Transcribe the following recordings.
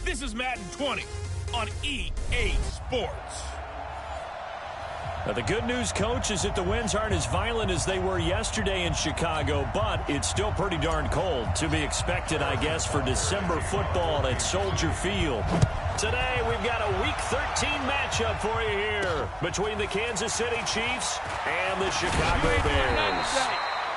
This is Madden 20 on EA Sports. Now, the good news, Coach, is that the winds aren't as violent as they were yesterday in Chicago, but it's still pretty darn cold. To be expected, I guess, for December football at Soldier Field. Today, we've got a Week 13 matchup for you here between the Kansas City Chiefs and the Chicago Bears.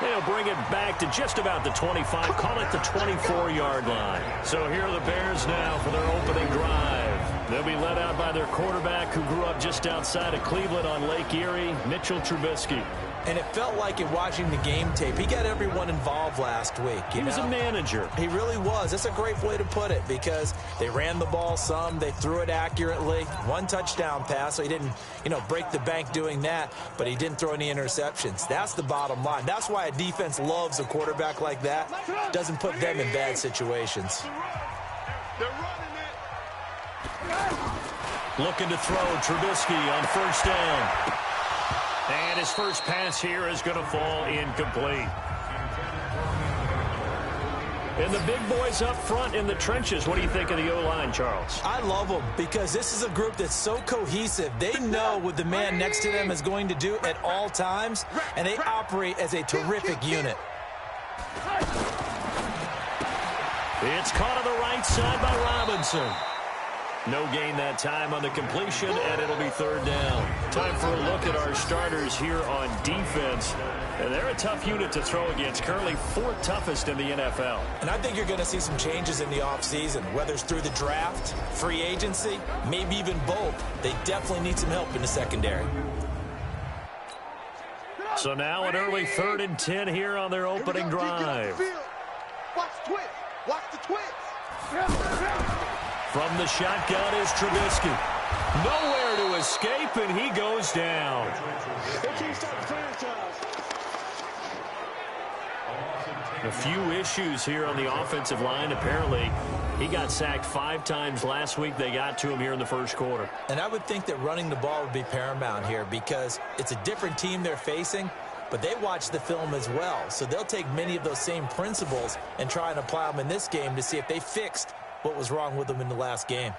They'll bring it back to just about the 25, call it the 24-yard line. So here are the Bears now for their opening drive. They'll be led out by their quarterback who grew up just outside of Cleveland on Lake Erie, Mitchell Trubisky. And it felt like in watching the game tape, he got everyone involved last week. He was a manager. He really was. That's a great way to put it because they ran the ball some. They threw it accurately. One touchdown pass, so he didn't, break the bank doing that, but he didn't throw any interceptions. That's the bottom line. That's why a defense loves a quarterback like that. Doesn't put them in bad situations. Looking to throw Trubisky on first down. And his first pass here is going to fall incomplete. And the big boys up front in the trenches. What do you think of the O-line, Charles? I love them because this is a group that's so cohesive. They know what the man next to them is going to do at all times, and they operate as a terrific unit. It's caught on the right side by Robinson. No gain that time on the completion, and it'll be third down. Time for a look at our starters here on defense. And they're a tough unit to throw against, currently fourth toughest in the NFL. And I think you're going to see some changes in the offseason, whether it's through the draft, free agency, maybe even both. They definitely need some help in the secondary. So now an early 3rd and 10 here on their opening drive. Watch the twist. Watch the twist. From the shotgun is Trubisky. Nowhere to escape, and he goes down. A few issues here on the offensive line. Apparently, he got sacked 5 times last week. They got to him here in the first quarter. And I would think that running the ball would be paramount here because it's a different team they're facing, but they watch the film as well. So they'll take many of those same principles and try and apply them in this game to see if they fixed what was wrong with them in the last game.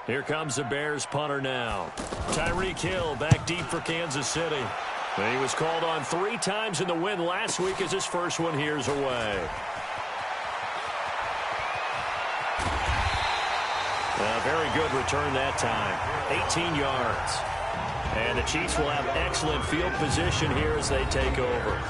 Here comes the Bears punter now. Tyreek Hill back deep for Kansas City. He was called on 3 times in the win last week as his first one here's away. A very good return that time. 18 yards. And the Chiefs will have excellent field position here as they take over.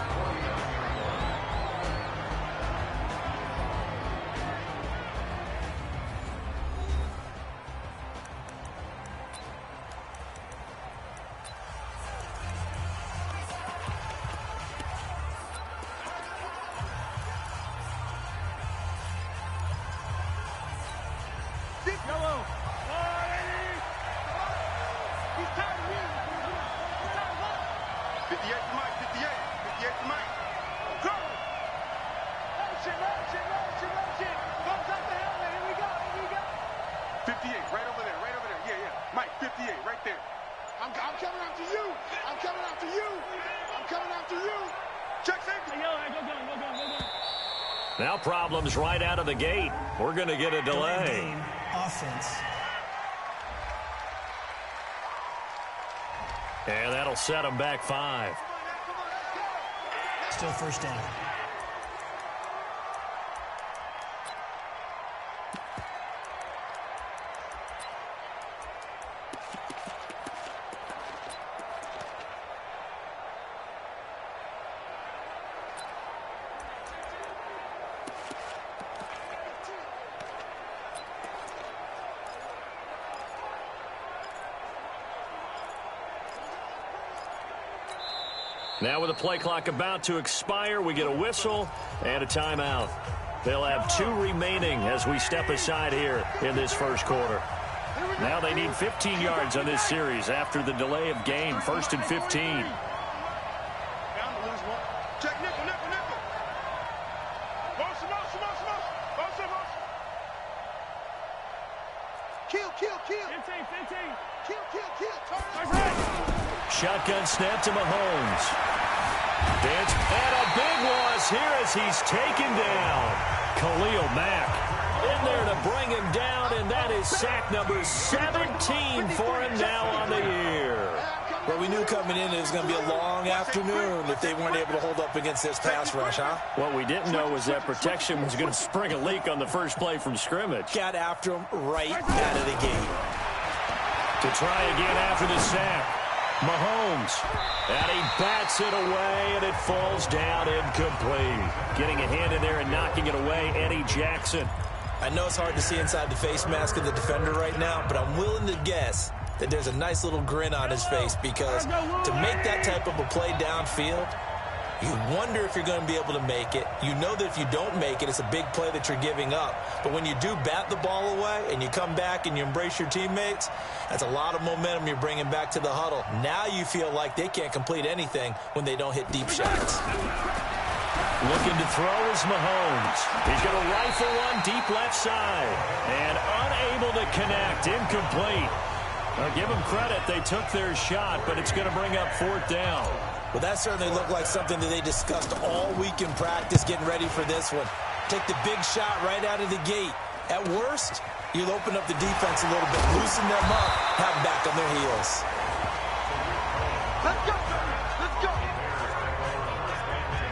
Now problems right out of the gate. We're going to get a delay. Offense. And that'll set them back 5. Still first down. Now with the play clock about to expire, we get a whistle and a timeout. They'll have 2 remaining as we step aside here in this first quarter. Now they need 15 yards on this series after the delay of game. 1st and 15. Shotgun snap to Mahomes. Dance, and a big loss here as he's taken down. Khalil Mack in there to bring him down, and that is sack number 17 for him now on the year. Well, we knew coming in it was going to be a long afternoon if they weren't able to hold up against this pass rush, huh? What we didn't know was that protection was going to spring a leak on the first play from scrimmage. Got after him right out of the gate. To try again after the sack. Mahomes. And he bats it away, and it falls down incomplete. Getting a hand in there and knocking it away, Eddie Jackson. I know it's hard to see inside the face mask of the defender right now, but I'm willing to guess that there's a nice little grin on his face, because to make that type of a play downfield, you wonder if you're going to be able to make it. You know that if you don't make it, it's a big play that you're giving up. But when you do bat the ball away and you come back and you embrace your teammates, that's a lot of momentum you're bringing back to the huddle. Now you feel like they can't complete anything when they don't hit deep shots. Looking to throw is Mahomes. He's going to rifle one deep left side. And unable to connect. Incomplete. I'll give them credit. They took their shot, but it's going to bring up 4th down. Well, that certainly looked like something that they discussed all week in practice, getting ready for this one. Take the big shot right out of the gate. At worst, you'll open up the defense a little bit, loosen them up, have them back on their heels. Let's go. Let's go.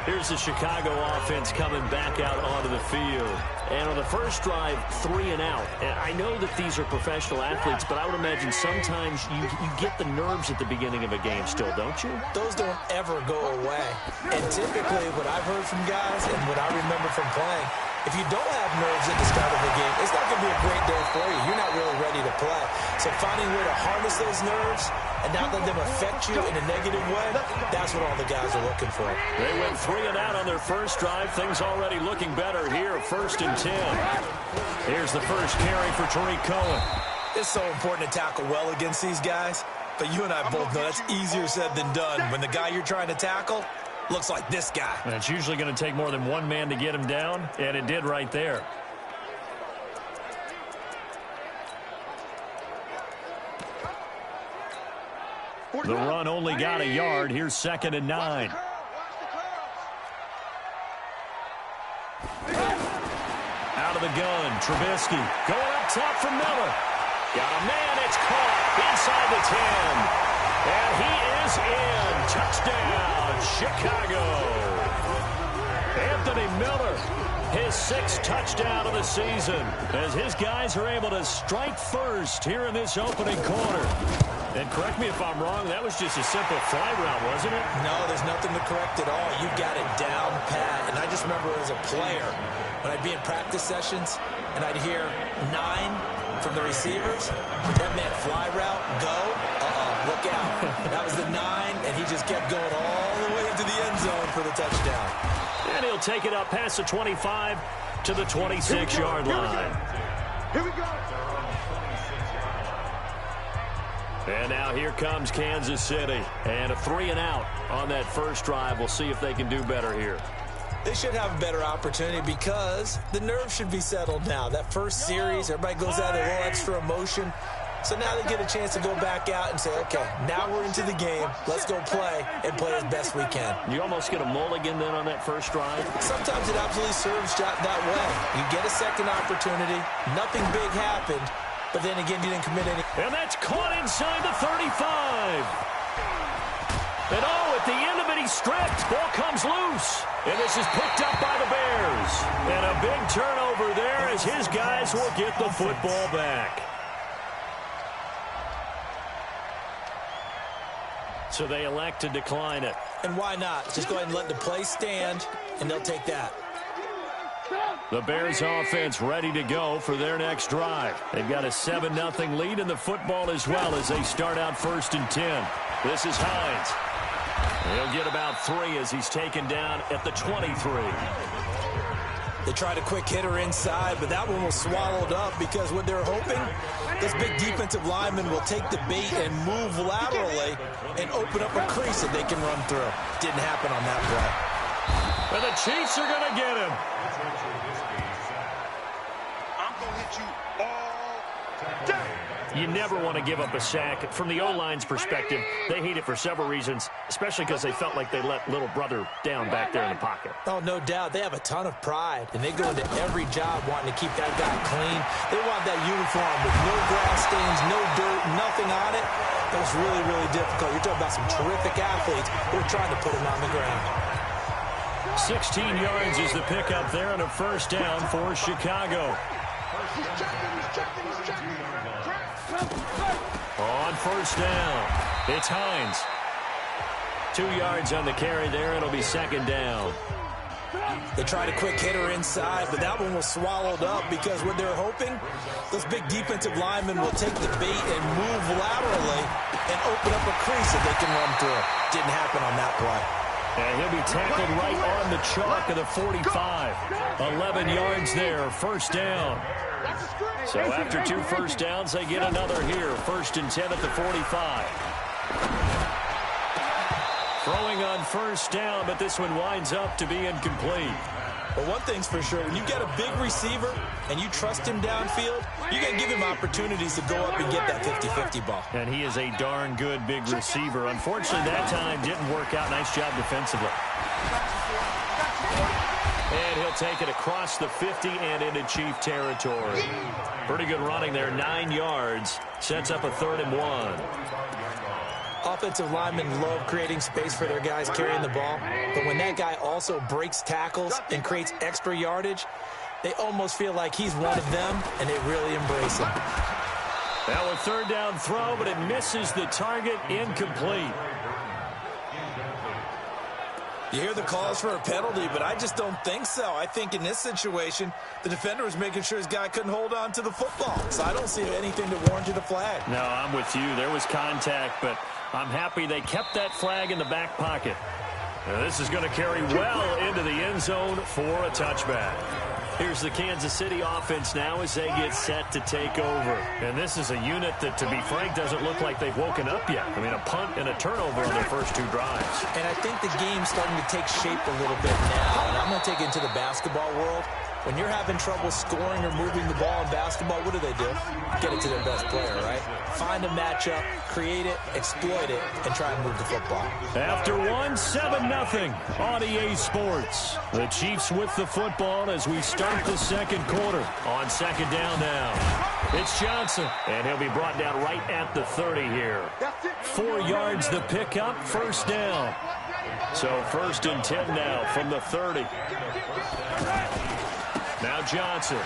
Here's the Chicago offense coming back out onto the field. And on the first drive, 3 and out. And I know that these are professional athletes, but I would imagine sometimes you get the nerves at the beginning of a game still, don't you? Those don't ever go away. And typically what I've heard from guys and what I remember from playing, if you don't have nerves at the start of a game, it's not going to be a great day for you. You're not really ready to play. So finding a way to harness those nerves and not let them affect you in a negative way, that's what all the guys are looking for. They went 3 and out on their first drive. Things already looking better here. 1st and 10. Here's the first carry for Tariq Cohen. It's so important to tackle well against these guys, but you and I both know that's easier said than done when the guy you're trying to tackle looks like this guy. And it's usually going to take more than one man to get him down, and it did right there. The run only got a yard. Here's 2nd and 9. Out of the gun, Trubisky going up top for Miller. Got a man, it's caught inside the 10. And he is in. Touchdown, Chicago. Anthony Miller, his 6th touchdown of the season, as his guys are able to strike first here in this opening quarter. And correct me if I'm wrong, that was just a simple fly route, wasn't it? No, there's nothing to correct at all. You got it down pat. And I just remember as a player, when I'd be in practice sessions and I'd hear 9 from the receivers, that meant fly route, go, look out. That was the 9, and he just kept going all the way into the end zone for the touchdown. And he'll take it up past the 25 to the 26-yard line. Here we go. And now here comes Kansas City. And a 3 and out on that first drive. We'll see if they can do better here. They should have a better opportunity because the nerves should be settled now. That first series, everybody goes out with a little extra emotion. So now they get a chance to go back out and say, okay, now we're into the game. Let's go play and play as best we can. You almost get a mulligan then on that first drive? Sometimes it absolutely serves that way. You get a second opportunity. Nothing big happened. But then again, you didn't commit any. And that's caught inside the 35. And at the end of it, he's stripped. Ball comes loose. And this is picked up by the Bears. And a big turnover there as his guys will get the football back. So they elect to decline it. And why not? Just go ahead and let the play stand, and they'll take that. The Bears offense ready to go for their next drive. They've got a 7-0 lead in the football as well as they start out 1st and 10. This is Hines. He'll get about 3 as he's taken down at the 23. They tried a quick hitter inside, but that one was swallowed up because what they're hoping, this big defensive lineman will take the bait and move laterally and open up a crease that they can run through. Didn't happen on that play. And the Chiefs are going to get him. I'm going to hit you all day. You never want to give up a sack. From the O-line's perspective, they hate it for several reasons, especially because they felt like they let little brother down back there in the pocket. Oh, no doubt. They have a ton of pride, and they go into every job wanting to keep that guy clean. They want that uniform with no grass stains, no dirt, nothing on it. That was really, really difficult. You're talking about some terrific athletes who are trying to put him on the ground. 16 yards is the pickup there and a first down for Chicago. On first down, it's Hines. 2 yards on the carry there. It'll be second down. They tried a quick hitter inside, but that one was swallowed up because what they're hoping, those big defensive linemen will take the bait and move laterally and open up a crease that they can run through. Didn't happen on that play. And he'll be tackled right on the chalk of the 45. 11 yards there, first down. So after 2 first downs, they get another here. First and 10 at the 45. Throwing on first down, but this one winds up to be incomplete. But one thing's for sure, when you got a big receiver and you trust him downfield, you got to give him opportunities to go up and get that 50-50 ball. And he is a darn good big receiver. Unfortunately, that time didn't work out. Nice job defensively. And he'll take it across the 50 and into Chief territory. Pretty good running there, 9 yards. Sets up a 3rd and 1. Offensive linemen love creating space for their guys carrying the ball, but when that guy also breaks tackles and creates extra yardage, they almost feel like he's one of them, and they really embrace him. Now a 3rd down throw, but it misses the target, incomplete. You hear the calls for a penalty, but I just don't think so. I think in this situation, the defender was making sure his guy couldn't hold on to the football. So I don't see anything that warranted a flag. No, I'm with you. There was contact, but I'm happy they kept that flag in the back pocket. Now this is going to carry well into the end zone for a touchback. Here's the Kansas City offense now as they get set to take over. And this is a unit that, to be frank, doesn't look like they've woken up yet. I mean, a punt and a turnover on their first 2 drives. And I think the game's starting to take shape a little bit now. And I'm going to take it into the basketball world. When you're having trouble scoring or moving the ball in basketball, what do? Get it to their best player, right? Find a matchup, create it, exploit it, and try and move the football. After 1, 7-0 on EA Sports. The Chiefs with the football as we start the second quarter. On second down now, it's Johnson, and he'll be brought down right at the 30 here. 4 yards the pickup, first down. So 1st and 10 now from the 30. Now Johnson.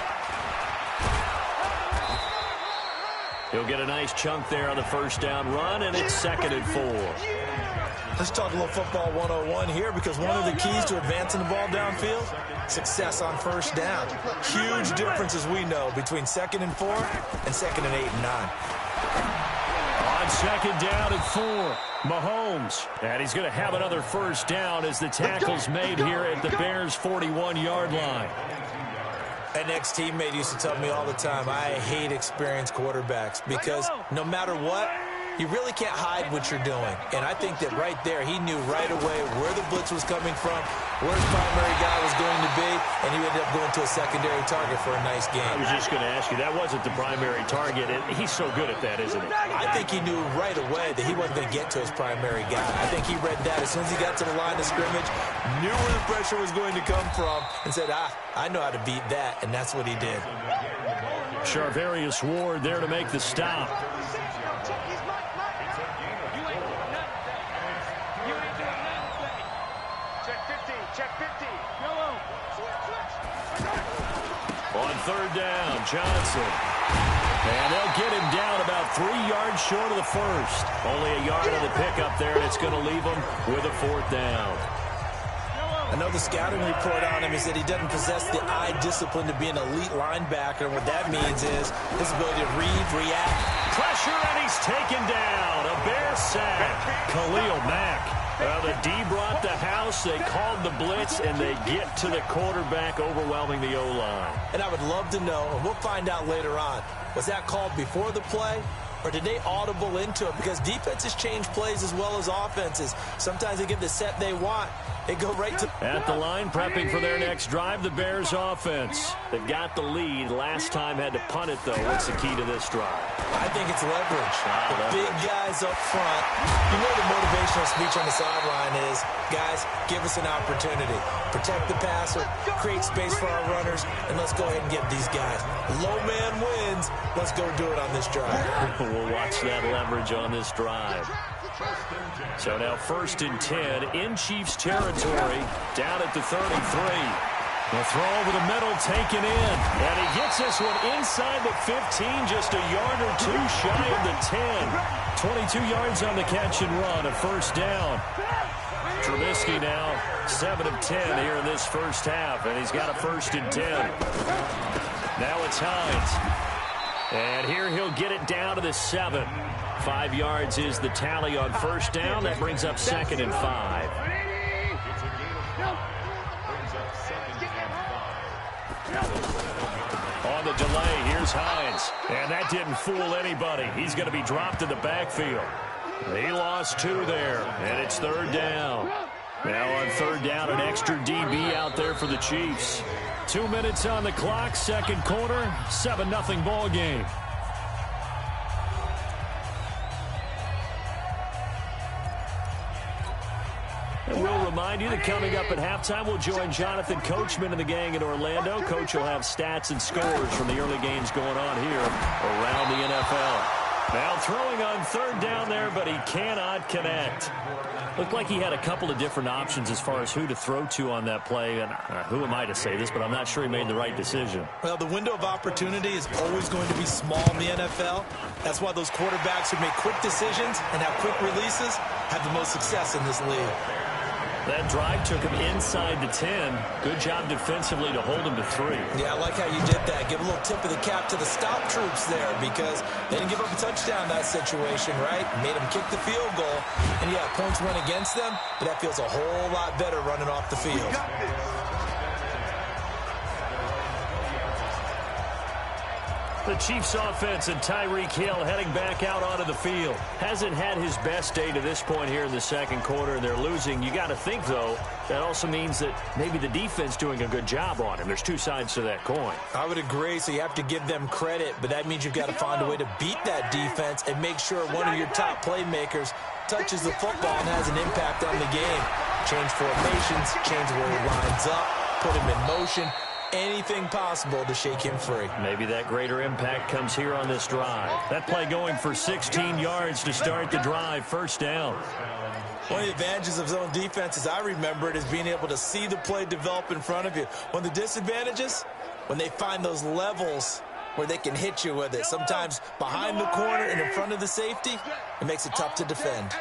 He'll get a nice chunk there on the first down run, and it's 2nd and 4. Let's talk a little football 101 here, because one of the keys to advancing the ball downfield, success on first down. Huge difference, as we know, between 2nd and 4 and 2nd and 8 and 9. On second down and 4, Mahomes. And he's going to have another first down as the tackle's made here at the Bears' 41-yard line. An ex-teammate used to tell me all the time, I hate experienced quarterbacks, because no matter what, you really can't hide what you're doing. And I think that right there, he knew right away where the blitz was coming from, where his primary guy was going to be, and he ended up going to a secondary target for a nice game. I was just going to ask you, that wasn't the primary target, and he's so good at that, isn't he? I think he knew right away that he wasn't going to get to his primary guy. I think he read that as soon as he got to the line of scrimmage, knew where the pressure was going to come from, and said, I know how to beat that, and that's what he did. Charvarius Ward there to make the stop. On 3rd down, Johnson. And they'll get him down about 3 yards short of the first. Only a yard on the pickup there, and it's going to leave him with a 4th down. I know the scouting report on him is that he doesn't possess the eye discipline to be an elite linebacker. And what that means is his ability to read, react. Pressure, and he's taken down. A Bear sack. Khalil Mack. Well, the D brought the house. They called the blitz, and they get to the quarterback, overwhelming the O-line. And I would love to know, and we'll find out later on, was that called before the play or did they audible into it? Because defenses change plays as well as offenses. Sometimes they get the set they want. They go right to... At the line, prepping for their next drive, the Bears offense. They've got the lead. Last time had to punt it, though. What's the key to this drive? I think it's leverage. The big guys up front. You know the motivational speech on the sideline is, guys, give us an opportunity. Protect the passer, create space for our runners, and let's go ahead and give these guys. Low man wins. Let's go do it on this drive. We'll watch that leverage on this drive. So now 1st and 10 in Chiefs territory, down at the 33. The throw over the middle, taken in. And he gets this one inside the 15, just a yard or two shy of the 10. 22 yards on the catch and run, a first down. Trubisky now 7 of 10 here in this first half, and he's got a 1st and 10. Now it's Hines. And here he'll get it down to the 7. 5 yards is the tally on first down. That brings up 2nd and 5. On the delay, here's Hines. And that didn't fool anybody. He's going to be dropped in the backfield. He lost 2 there, and it's 3rd down. Now on 3rd down, an extra DB out there for the Chiefs. 2 minutes on the clock, 2nd quarter, 7-0 ball game. And we'll remind you that coming up at halftime, we'll join Jonathan Coachman and the gang in Orlando. Coach will have stats and scores from the early games going on here around the NFL. Now throwing on 3rd down there, but he cannot connect. Looked like he had a couple of different options as far as who to throw to on that play. And who am I to say this, but I'm not sure he made the right decision. Well, the window of opportunity is always going to be small in the NFL. That's why those quarterbacks who make quick decisions and have quick releases have the most success in this league. That drive took him inside the 10. Good job defensively to hold him to 3. Yeah, I like how you did that. Give a little tip of the cap to the stop troops there because they didn't give up a touchdown in that situation, right? Made them kick the field goal. And, yeah, points went against them, but that feels a whole lot better running off the field. The Chiefs offense and Tyreek Hill heading back out onto the field. Hasn't had his best day to this point here in the 2nd quarter, and they're losing. You got to think, though, that also means that maybe the defense doing a good job on him. There's 2 sides to that coin. I would agree, so you have to give them credit, but that means you've got to find a way to beat that defense and make sure one of your top playmakers touches the football and has an impact on the game. Change formations, change where he lines up, put him in motion. Anything possible to shake him free. Maybe that greater impact comes here on this drive. That play going for 16 yards to start the drive. 1st down. One of the advantages of zone defense, as I remember it, is being able to see the play develop in front of you. One of the disadvantages, when they find those levels where they can hit you with it. Sometimes behind the corner and in front of the safety, it makes it tough to defend.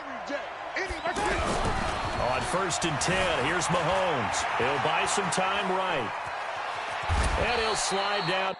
On 1st and 10, here's Mahomes. He'll buy some time right. And he'll slide down.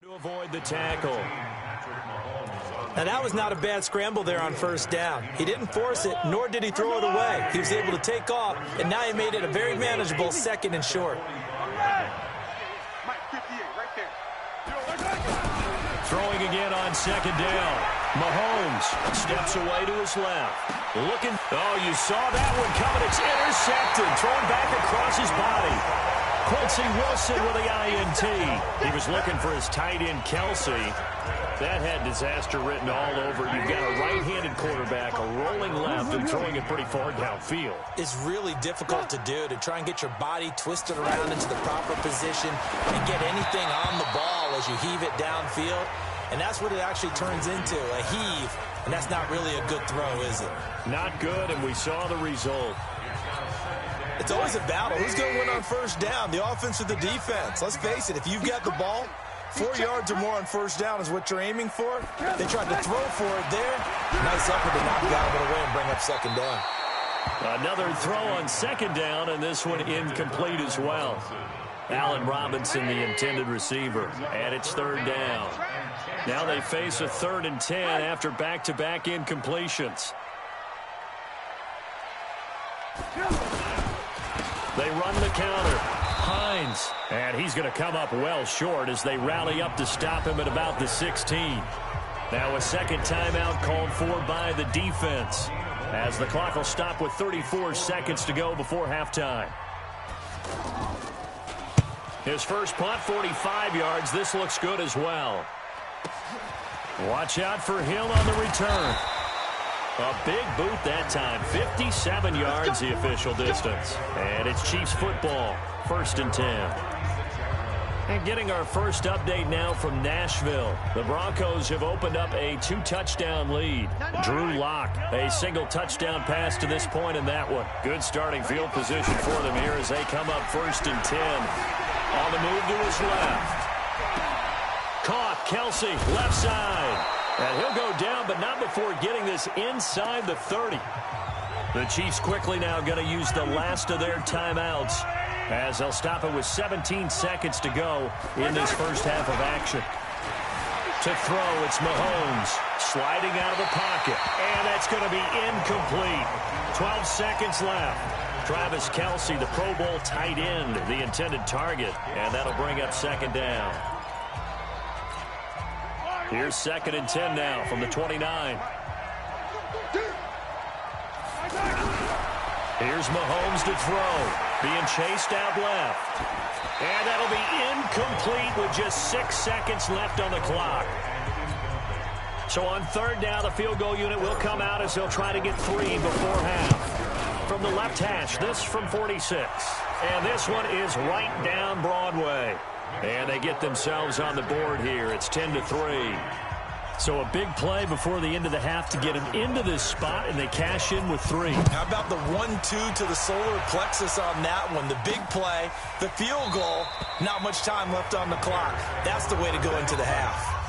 To avoid the tackle. Now, that was not a bad scramble there on first down. He didn't force it, nor did he throw it away. He was able to take off, and now he made it a very manageable 2nd and short. Throwing again on 2nd down. Mahomes steps away to his left. Looking. Oh, you saw that one coming. It's intercepted. Thrown back across his body. Quincy Wilson with the INT. He was looking for his tight end, Kelsey. That had disaster written all over. You've got a right-handed quarterback, a rolling left, and throwing it pretty far downfield. It's really difficult to do, to try and get your body twisted around into the proper position and get anything on the ball as you heave it downfield. And that's what it actually turns into, a heave. And that's not really a good throw, is it? Not good, and we saw the result. It's always a battle. Who's going to win on first down, the offense or the defense? Let's face it, if you've got the ball, 4 yards or more on first down is what you're aiming for. They tried to throw for it there. Nice effort to knock it out of it away and bring up 2nd down. Another throw on 2nd down, and this one incomplete as well. Allen Robinson, the intended receiver, and it's 3rd down. Now they face a 3rd and 10 after back-to-back incompletions. They run the counter. Hines, and he's going to come up well short as they rally up to stop him at about the 16. Now a 2nd timeout called for by the defense, as the clock will stop with 34 seconds to go before halftime. His first punt, 45 yards. This looks good as well. Watch out for Hill on the return. A big boot that time. 57 yards the official distance. And it's Chiefs football. 1st and 10. And getting our first update now from Nashville. The Broncos have opened up a 2-touchdown lead. Drew Lock, a single touchdown pass to this point in that one. Good starting field position for them here as they come up 1st and 10. On the move to his left. Caught, Kelsey, left side. And he'll go down, but not before getting this inside the 30. The Chiefs quickly now going to use the last of their timeouts, as they'll stop it with 17 seconds to go in this first half of action. To throw, it's Mahomes sliding out of the pocket, and that's going to be incomplete. 12 seconds left. Travis Kelsey, the Pro Bowl tight end, the intended target, and that'll bring up 2nd down. Here's 2nd and 10 now from the 29. Here's Mahomes to throw. Being chased out left. And that'll be incomplete with just 6 seconds left on the clock. So on 3rd down, the field goal unit will come out as they'll try to get 3 before half. From the left hash, this from 46. And this one is right down Broadway. And they get themselves on the board here. It's 10-3. So a big play before the end of the half to get them into this spot, and they cash in with 3. How about the 1-2 to the solar plexus on that one? The big play, the field goal, not much time left on the clock. That's the way to go into the half.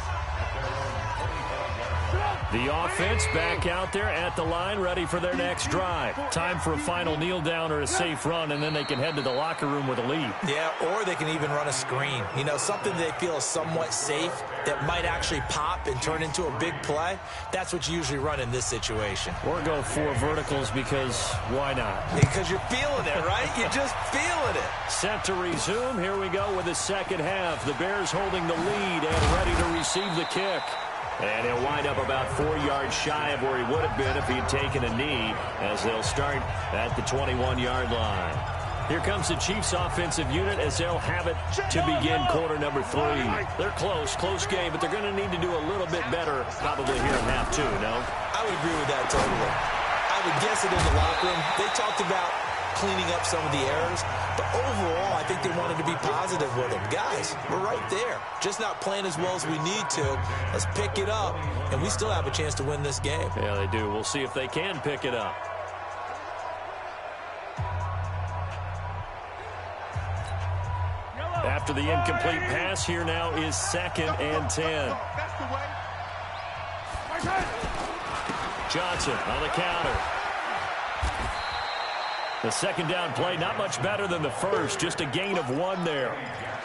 The offense back out there at the line, ready for their next drive. Time for a final kneel down or a safe run, and then they can head to the locker room with a lead. Yeah, or they can even run a screen. You know, something they feel is somewhat safe that might actually pop and turn into a big play. That's what you usually run in this situation. Or go 4 verticals because why not? Because you're feeling it, right? You're just feeling it. Set to resume. Here we go with the second half. The Bears holding the lead and ready to receive the kick. And he'll wind up about 4 yards shy of where he would have been if he had taken a knee, as they'll start at the 21-yard line. Here comes the Chiefs offensive unit as they'll have it to begin quarter number 3. They're close game, but they're going to need to do a little bit better probably here in half 2, no? I would agree with that totally. I would guess it in the locker room. They talked about cleaning up some of the errors, but overall I think they wanted to be positive with them. Guys, we're right there, just not playing as well as we need to. Let's pick it up, and we still have a chance to win this game. Yeah, they do. We'll see if they can pick it up. After the incomplete pass, here now is 2nd and 10. Johnson on the counter. The second down play, not much better than the first, just a gain of 1 there.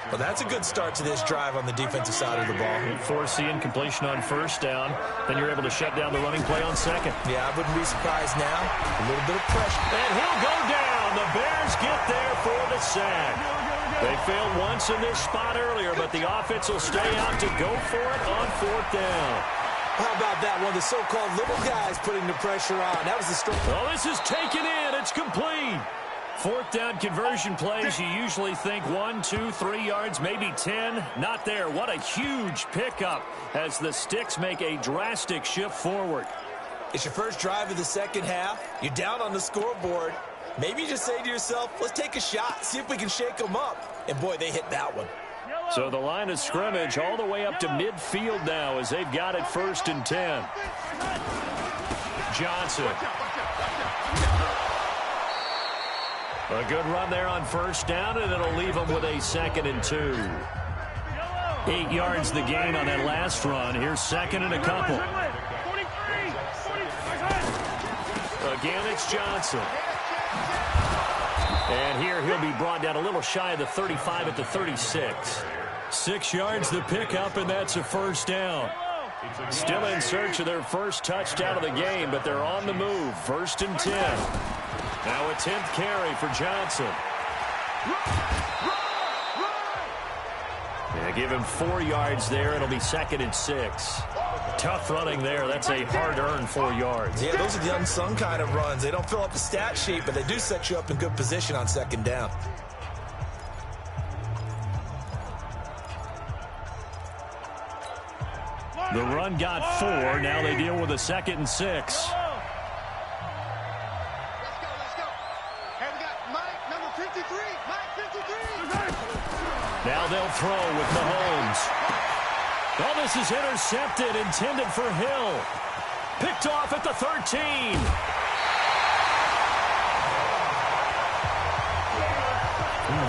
Well, that's a good start to this drive on the defensive side of the ball. Force the incompletion on first down. Then you're able to shut down the running play on second. Yeah, I wouldn't be surprised now. A little bit of pressure. And he'll go down. The Bears get there for the sack. They failed once in this spot earlier, but the offense will stay out to go for it on fourth down. How about that one? The so-called little guys putting the pressure on. That was the story. Well, this is taken in. It's complete. Fourth down conversion plays, you usually think 1, 2, 3 yards, maybe 10. Not there. What a huge pickup as the Sticks make a drastic shift forward. It's your first drive of the second half. You're down on the scoreboard. Maybe you just say to yourself, let's take a shot, see if we can shake them up. And, boy, they hit that one. So the line of scrimmage all the way up to midfield now as they've got it 1st and 10. Johnson. A good run there on first down, and it'll leave them with a 2nd and 2. 8 yards the gain on that last run. Here's 2nd and a couple. Again, it's Johnson. And here he'll be brought down a little shy of the 35 at the 36. 6 yards the pickup, and that's a first down. Still in search of their first touchdown of the game, but they're on the move. 1st and 10. Now a 10th carry for Johnson. Yeah, give him 4 yards there. It'll be 2nd and 6. Tough running there. That's a hard-earned 4 yards. Yeah, those are the unsung kind of runs. They don't fill up the stat sheet, but they do set you up in good position on 2nd down. The run got 4. Now they deal with a 2nd and 6. Now they'll throw with Mahomes. Well, this is intercepted, intended for Hill. Picked off at the 13.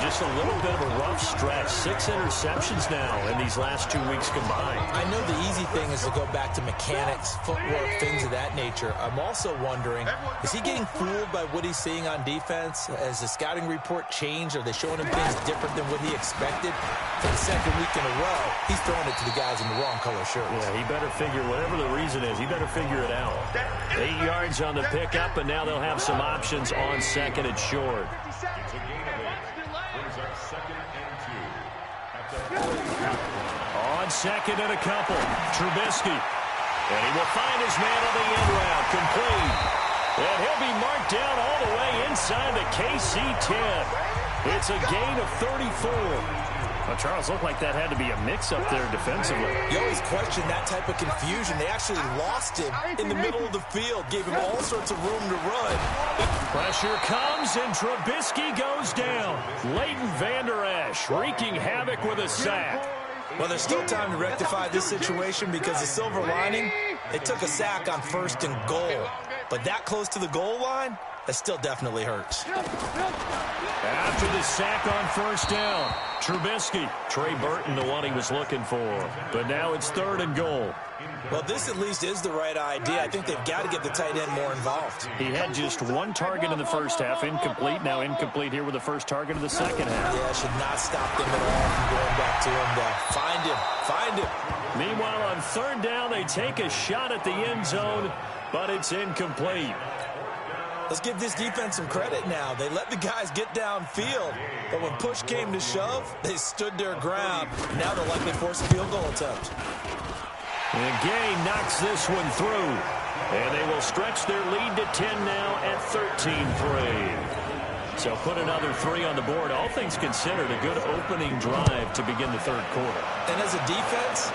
Just a little bit of a rough stretch. 6 interceptions now in these last 2 weeks combined. I know the easy thing is to go back to mechanics, footwork, things of that nature. I'm also wondering, is he getting fooled by what he's seeing on defense? Has the scouting report changed? Are they showing him things different than what he expected? For the 2nd week in a row, he's throwing it to the guys in the wrong color shirts. Yeah, he better figure, whatever the reason is, he better figure it out. 8 yards on the pickup, and now they'll have some options on 2nd and short. On 2nd and a couple, Trubisky. And he will find his man on the end route, complete. And he'll be marked down all the way inside the KC-10. It's a gain of 34. Well, Charles, looked like that had to be a mix-up there defensively. You always question that type of confusion. They actually lost him in the middle of the field, gave him all sorts of room to run. Pressure comes, and Trubisky goes down. Leighton Vander Esch wreaking havoc with a sack. Well, there's still time to rectify this situation because the silver lining, they took a sack on 1st and goal. But that close to the goal line, that still definitely hurts. After the sack on 1st down, Trubisky. Trey Burton, the one he was looking for. But now it's 3rd and goal. Well, this at least is the right idea. I think they've got to get the tight end more involved. He had just 1 target in the first half, incomplete. Now incomplete here with the first target of the second half. Yeah, should not stop them at all from going back to him. Find him. Find him. Meanwhile, on 3rd down, they take a shot at the end zone, but it's incomplete. Let's give this defense some credit now. They let the guys get downfield, but when push came to shove, they stood their ground. Now they'll likely force a field goal attempt. And Gay knocks this one through. And they will stretch their lead to 10 now at 13-3. So put another 3 on the board. All things considered, a good opening drive to begin the 3rd quarter. And as a defense,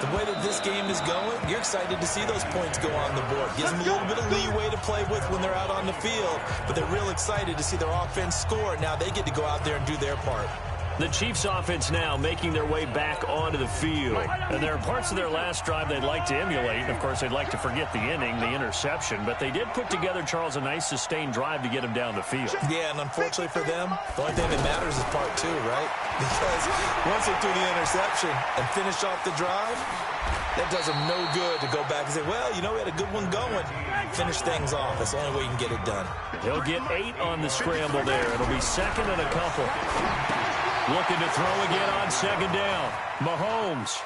the way that this game is going, you're excited to see those points go on the board. Gives them a little bit of leeway to play with when they're out on the field, but they're real excited to see their offense score. Now they get to go out there and do their part. The Chiefs offense now making their way back onto the field. And there are parts of their last drive they'd like to emulate. Of course, they'd like to forget the inning, the interception. But they did put together, Charles, a nice sustained drive to get them down the field. Yeah, and unfortunately for them, the only thing that matters is part 2, right? Because once they threw the interception and finished off the drive, that does them no good to go back and say, well, you know, we had a good one going. Finish things off. That's the only way you can get it done. He'll get 8 on the scramble there. It'll be 2nd and a couple. Looking to throw again on second down. Mahomes.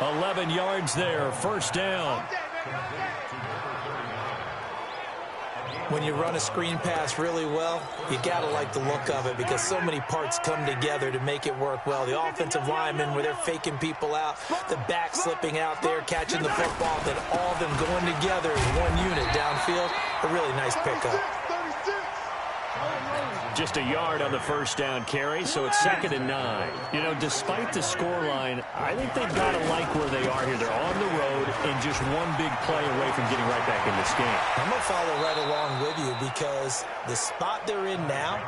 11 yards there, first down. When you run a screen pass really well, you got to like the look of it because so many parts come together to make it work well. The offensive linemen, where they're faking people out, the back slipping out there, catching the football, then all of them going together as one unit downfield. A really nice pickup. Just a yard on the first down carry, so it's 2nd and 9. You know, despite the scoreline, I think they've got to like where they are here. They're on the road and just one big play away from getting right back in this game. I'm going to follow right along with you because the spot they're in now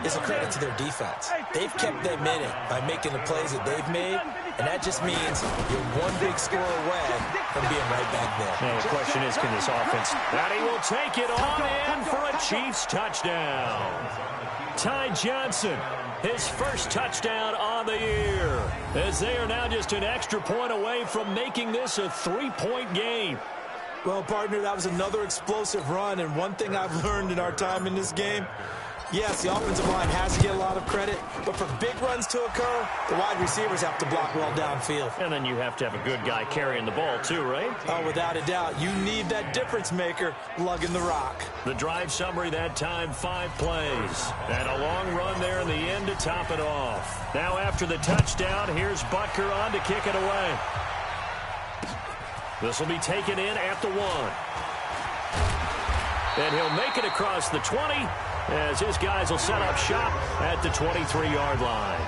is a credit to their defense. They've kept them in it by making the plays that they've made, and that just means you're one big score away from being right back there. Now, the question is, can this offense... And he will take it on in for a Chiefs touchdown. Ty Johnson, his first touchdown on the year, as they are now just an extra point away from making this a 3-point game. Well, partner, that was another explosive run, and one thing I've learned in our time in this game, yes, the offensive line has to get a lot of credit, but for big runs to occur, the wide receivers have to block well downfield. And then you have to have a good guy carrying the ball too, right? Oh, without a doubt. You need that difference maker lugging the rock. The drive summary that time, 5 plays. And a long run there in the end to top it off. Now after the touchdown, here's Butker on to kick it away. This will be taken in at the 1. And he'll make it across the 20 as his guys will set up shop at the 23-yard line.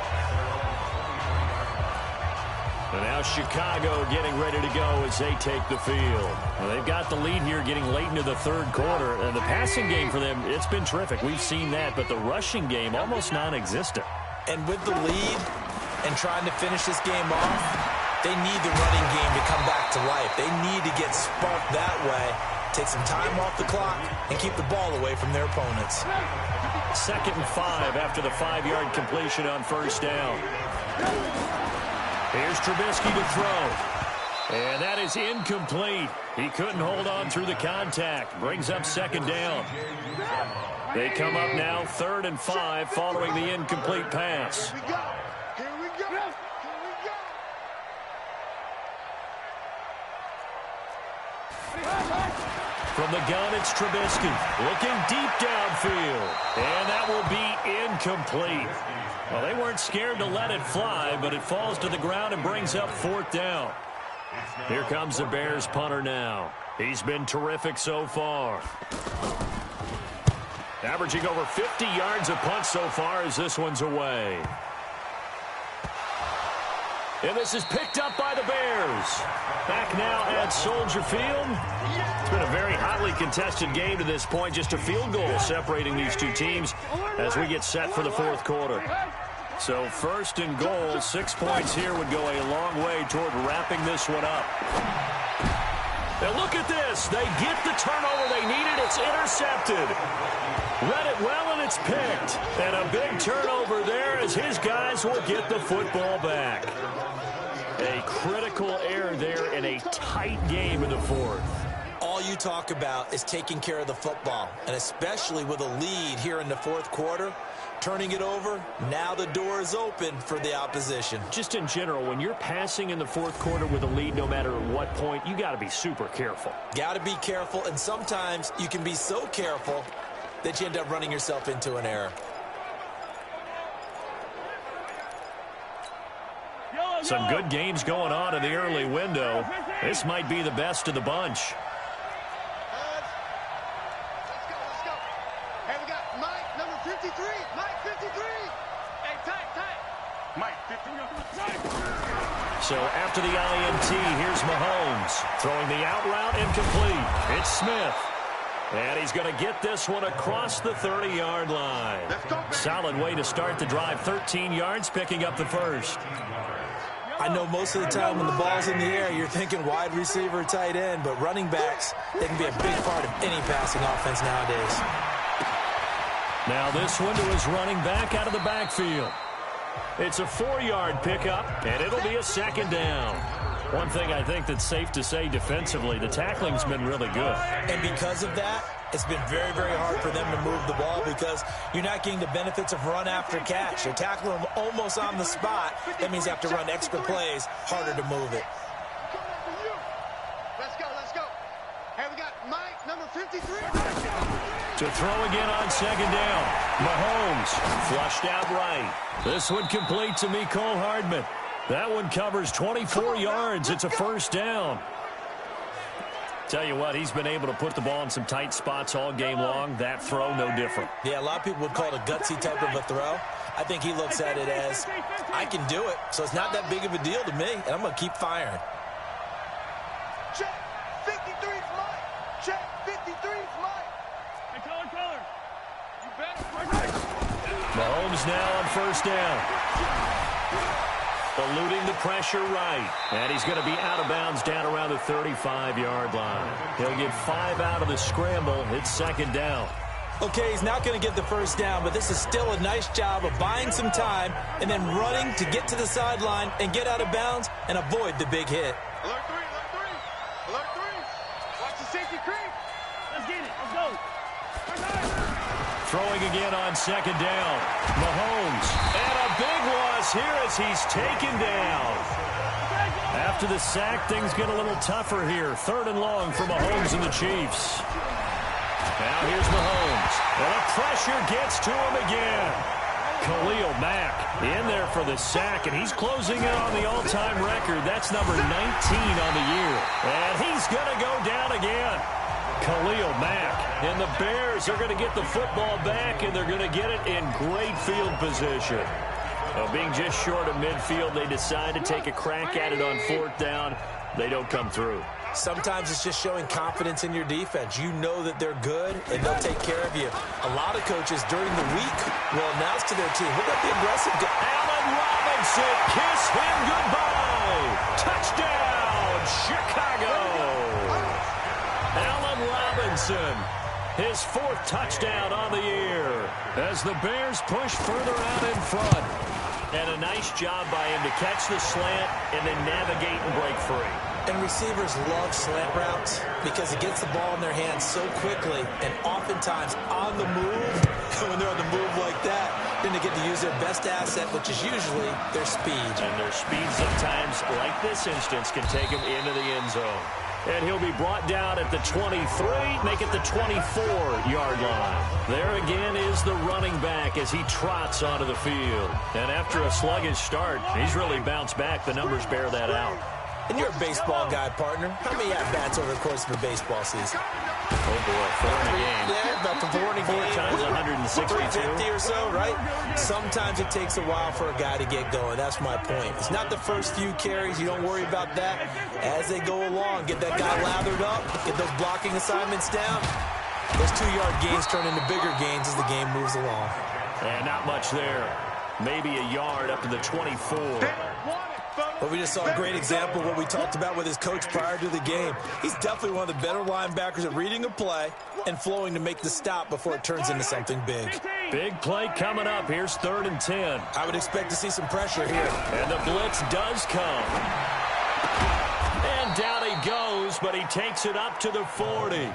And now Chicago getting ready to go as they take the field. Well, they've got the lead here getting late into the third quarter. And the passing game for them, it's been terrific. We've seen that, but the rushing game almost non-existent. And with the lead and trying to finish this game off, they need the running game to come back to life. They need to get sparked that way, take some time off the clock, and keep the ball away from their opponents. 2nd and 5 after the 5-yard completion on first down. Here's Trubisky to throw. And that is incomplete. He couldn't hold on through the contact. Brings up 2nd down. They come up now 3rd and 5 following the incomplete pass. From the gun, it's Trubisky. Looking deep downfield. And that will be incomplete. Well, they weren't scared to let it fly, but it falls to the ground and brings up 4th down. Here comes the Bears punter now. He's been terrific so far. Averaging over 50 yards a punt so far as this one's away. And this is picked up by the Bears. Back now at Soldier Field. It's been a very hotly contested game to this point. Just a field goal separating these two teams as we get set for the 4th quarter. So 1st and goal, 6 points here would go a long way toward wrapping this one up. Now look at this. They get the turnover they needed. It's intercepted. Read it well, and it's picked. And a big turnover there as his guys will get the football back. A critical error there in a tight game in the 4th. All you talk about is taking care of the football, and especially with a lead here in the 4th quarter, turning it over, now the door is open for the opposition. Just in general, when you're passing in the 4th quarter with a lead, no matter what point, you got to be super careful. Got to be careful, and sometimes you can be so careful that you end up running yourself into an error. Some good games going on in the early window. This might be the best of the bunch. Let's go. Hey, we got Mike, number 53. Mike, 53. Hey, tight. Mike, 53. So after the INT, here's Mahomes. Throwing the out route, incomplete. It's Smith. And he's going to get this one across the 30-yard line. Solid way to start the drive. 13 yards, picking up the first. I know most of the time when the ball's in the air, you're thinking wide receiver, tight end, but running backs, they can be a big part of any passing offense nowadays. Now this one to his running back out of the backfield. It's a 4-yard pickup, and it'll be a 2nd down. One thing I think that's safe to say defensively, the tackling's been really good. And because of that, It's been very, very hard for them to move the ball because you're not getting the benefits of run after catch. You're tackling them almost on the spot. That means you have to run extra plays, harder to move it. Let's go, let's go. Hey, we got Mike, number 53. To throw again on second down. Mahomes flushed out right. This one complete to Mecole Hardman. That one covers 24 yards. It's a first down. Tell you what, he's been able to put the ball in some tight spots all game long. That throw, no different. Yeah, a lot of people would call it a gutsy type of a throw. I think he looks at it as, I can do it, so it's not that big of a deal to me, and I'm going to keep firing. Check 53 's Mike. Check 53 's Mike. Hey, color. You better. Mahomes now on first down. Eluding the pressure right. And he's going to be out of bounds down around the 35-yard line. He'll get 5 out of the scramble. It's second down. Okay, he's not going to get the first down, but this is still a nice job of buying some time and then running to get to the sideline and get out of bounds and avoid the big hit. Alert 3, alert 3. Alert 3. Watch the safety creep. Let's get it. Let's go. Throwing again on second down. Mahomes. And a big loss here as he's taken down. After the sack, things get a little tougher here. 3rd and long for Mahomes and the Chiefs. Now here's Mahomes. And the pressure gets to him again. Khalil Mack in there for the sack, and he's closing in on the all-time record. That's number 19 on the year. And he's going to go down again. Khalil Mack. And the Bears are going to get the football back, and they're going to get it in great field position. Being just short of midfield, they decide to take a crack at it on 4th down. They don't come through. Sometimes it's just showing confidence in your defense. You know that they're good, and they'll take care of you. A lot of coaches during the week will announce to their team, look at the aggressive guy. Allen Robinson, kiss him goodbye. Touchdown, Chicago. Allen Robinson, his 4th touchdown on the year as the Bears push further out in front. And a nice job by him to catch the slant and then navigate and break free. And receivers love slant routes because it gets the ball in their hands so quickly and oftentimes on the move. And when they're on the move like that, then they get to use their best asset, which is usually their speed. And their speed sometimes, like this instance, can take them into the end zone. And he'll be brought down at the 23, make it the 24-yard line. There again is the running back as he trots onto the field. And after a sluggish start, he's really bounced back. The numbers bear that out. And you're a baseball guy, partner. How many at-bats over the course of a baseball season? Oh, boy, 4 in a game. Yeah, about the 4 in a game. 4 times 162. 350 or so, right? Sometimes it takes a while for a guy to get going. That's my point. It's not the first few carries. You don't worry about that. As they go along, get that guy lathered up, get those blocking assignments down. Those 2-yard gains turn into bigger gains as the game moves along. And not much there. Maybe a yard up to the 24. But we just saw a great example of what we talked about with his coach prior to the game. He's definitely one of the better linebackers at reading a play and flowing to make the stop before it turns into something big. Big play coming up. Here's 3rd and 10. I would expect to see some pressure here. And the blitz does come. And down he goes, but he takes it up to the 40.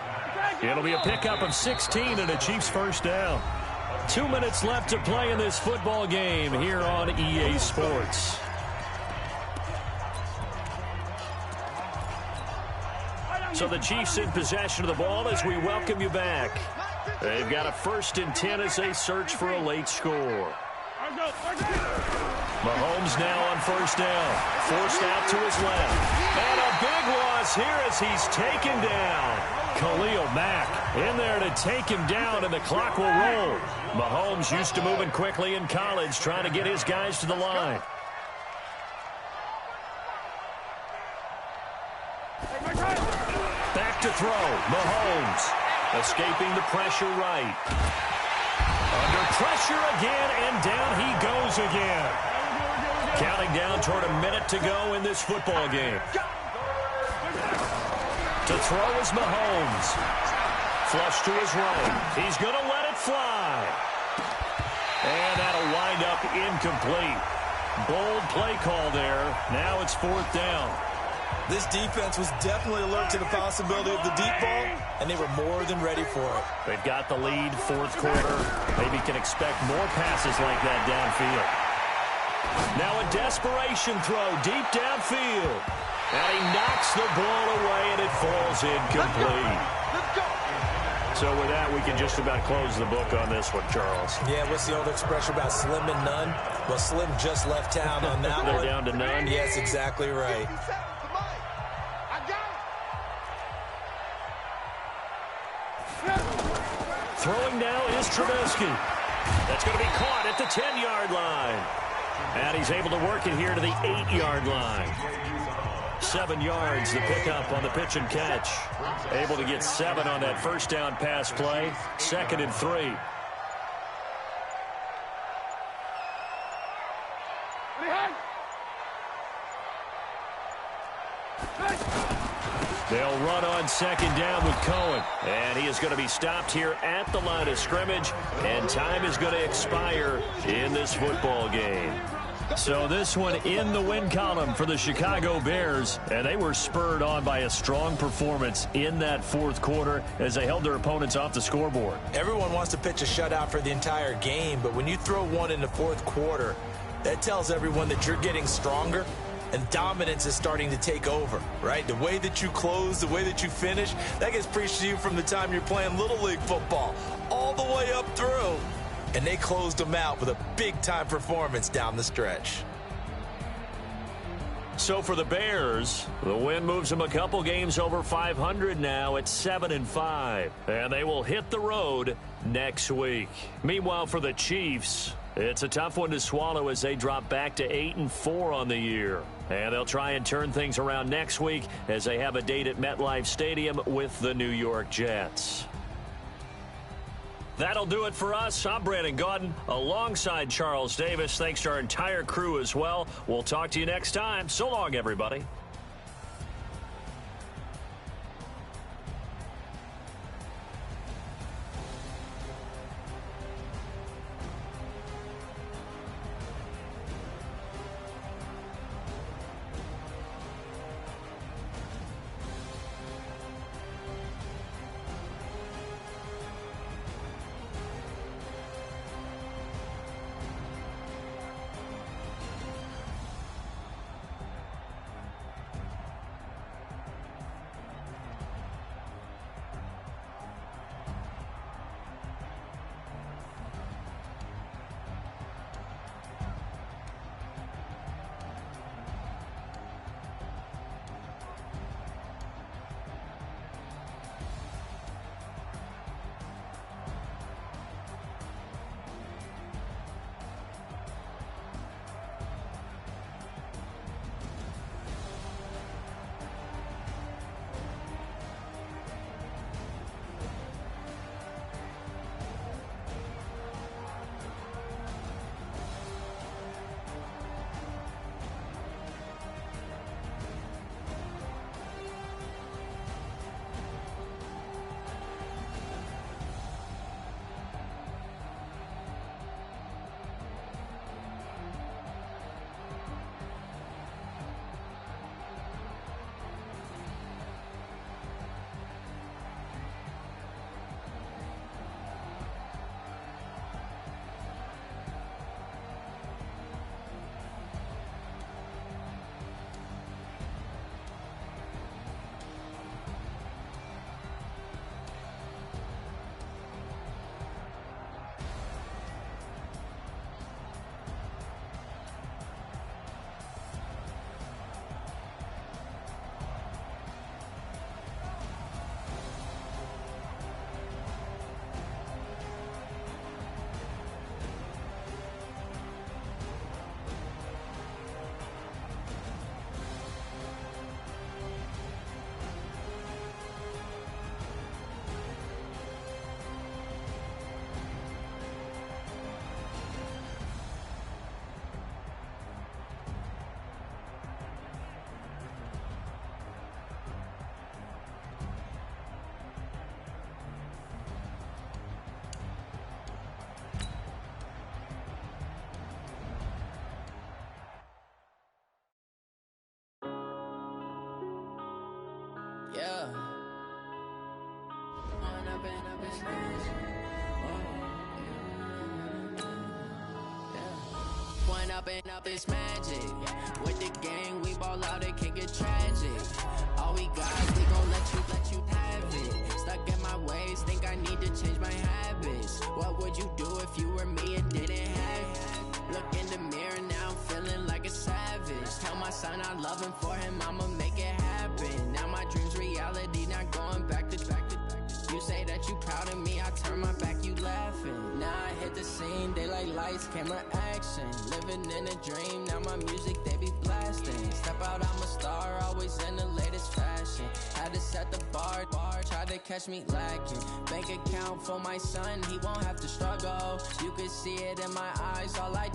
It'll be a pickup of 16 and a Chiefs first down. 2 minutes left to play in this football game here on EA Sports. So the Chiefs in possession of the ball as we welcome you back. They've got a 1st and 10 as they search for a late score. Mahomes now on first down. Forced out to his left. And a big loss here as he's taken down. Khalil Mack in there to take him down, and the clock will roll. Mahomes used to moving quickly in college, trying to get his guys to the line. Back to throw. Mahomes escaping the pressure right. Under pressure again, and down he goes again. Counting down toward a minute to go in this football game. To throw is Mahomes. Flush to his right. He's going to let it fly. And that'll wind up incomplete. Bold play call there. Now it's 4th down. This defense was definitely alert to the possibility of the deep ball, and they were more than ready for it. They've got the lead, fourth quarter. Maybe can expect more passes like that downfield. Now a desperation throw deep downfield. And he knocks the ball away, and it falls incomplete. Let's go. So with that, we can just about close the book on this one, Charles. Yeah, what's the old expression about slim and none? Well, Slim just left town on that one. They're down to none? Yes, exactly right. 57 to Mike. I got it. Throwing now is Trubisky. That's going to be caught at the 10-yard line. And he's able to work it here to the 8-yard line. 7 yards, the pickup on the pitch and catch. Able to get 7 on that first down pass play. 2nd and 3. They'll run on 2nd down with Cohen. And he is going to be stopped here at the line of scrimmage. And time is going to expire in this football game. So this one in the win column for the Chicago Bears, and they were spurred on by a strong performance in that fourth quarter as they held their opponents off the scoreboard. Everyone wants to pitch a shutout for the entire game, but when you throw one in the fourth quarter, that tells everyone that you're getting stronger and dominance is starting to take over, right? The way that you close, the way that you finish, that gets preached to you from the time you're playing Little League football all the way up through. And they closed them out with a big-time performance down the stretch. So for the Bears, the win moves them a couple games over 500 now at 7-5. And they will hit the road next week. Meanwhile, for the Chiefs, it's a tough one to swallow as they drop back to 8-4 on the year. And they'll try and turn things around next week as they have a date at MetLife Stadium with the New York Jets. That'll do it for us. I'm Brandon Gaudin alongside Charles Davis. Thanks to our entire crew as well. We'll talk to you next time. So long, everybody. Up is magic. With the gang, we ball out, it can get tragic. All we got, we gon' let you have it. Stuck in my ways, think I need to change my habits. What would you do if you were me and didn't have it? Look in the mirror, now I'm feeling like a savage. Tell my son I love him, for him I'ma make it happen. Now my dream's reality, not going back to. You say that you proud of me, I turn my back, you laughing. Now I hit the scene, daylight lights, camera action. Living in a dream, now my music, they be blasting. Step out, I'm a star, always in the latest fashion. Had to set the bar, try to catch me lacking. Bank account for my son, he won't have to struggle. You can see it in my eyes, all I